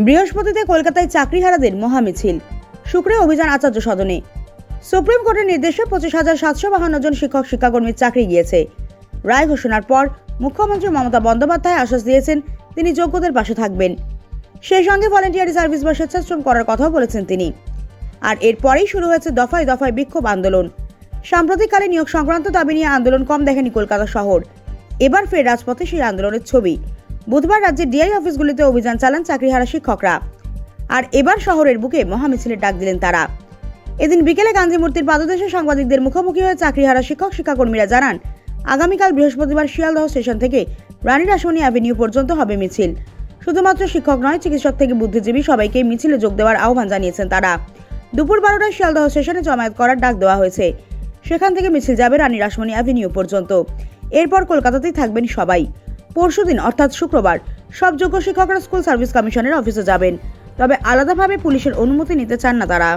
বৃহস্পতিতে কলকাতায় চাকরিহারাদের মহামিছিল, শুক্রে অভিযান আচার্য সদনে। সুপ্রিম কোর্টের নির্দেশে 25,752 জন শিক্ষক শিক্ষাকর্মীর চাকরি গিয়েছে। রায় ঘোষণার পর মুখ্যমন্ত্রী মমতা বন্দ্যোপাধ্যায় আশ্বাস দিয়েছেন তিনি যোগ্যদের পাশে থাকবেন। সেই সঙ্গে ভলেন্টিয়ারি সার্ভিস বা স্বেচ্ছাশ্রম করার কথাও বলেছেন তিনি। আর এরপরেই শুরু হয়েছে দফায় দফায় বিক্ষোভ আন্দোলন। সাম্প্রতিককালে নিয়োগ সংক্রান্ত দাবি নিয়ে আন্দোলন কম দেখেনি কলকাতা শহর। এবার ফের রাজপথে সেই আন্দোলনের ছবি। বুধবার রাজ্যের ডিআই অফিসগুলিতে অভিযান চালান চাকরিহারা শিক্ষকরা। আর এবার শহরের বুকে মহামিছিলের ডাক দিলেন তারা। এদিন বিকেলে গান্ধী মূর্তির পাদদেশে সাংবাদিকদের মুখোমুখি হয়ে চাকরিহারা শিক্ষক শিক্ষাকর্মীরা জানান, আগামীকাল বৃহস্পতিবার শিয়ালদহ স্টেশন থেকে রানী রাসমণি অ্যাভিনিউ পর্যন্ত হবে মিছিল। শুধুমাত্র শিক্ষক নয়, চিকিৎসক থেকে বুদ্ধিজীবী সবাইকে মিছিলে যোগ দেওয়ার আহ্বান জানিয়েছেন তারা। দুপুর 12টায় শিয়ালদহ স্টেশনে জমায়েত করার ডাক দেওয়া হয়েছে। সেখান থেকে মিছিল যাবে রানী রাসমণি অ্যাভিনিউ পর্যন্ত। এরপর কলকাতাতেই থাকবেন সবাই। পরশুদিন অর্থাৎ শুক্রবার সব যোগ্য শিক্ষকরা স্কুল সার্ভিস কমিশনের অফিসে যাবেন। তবে আলাদাভাবে পুলিশের অনুমতি নিতে চান না তারা।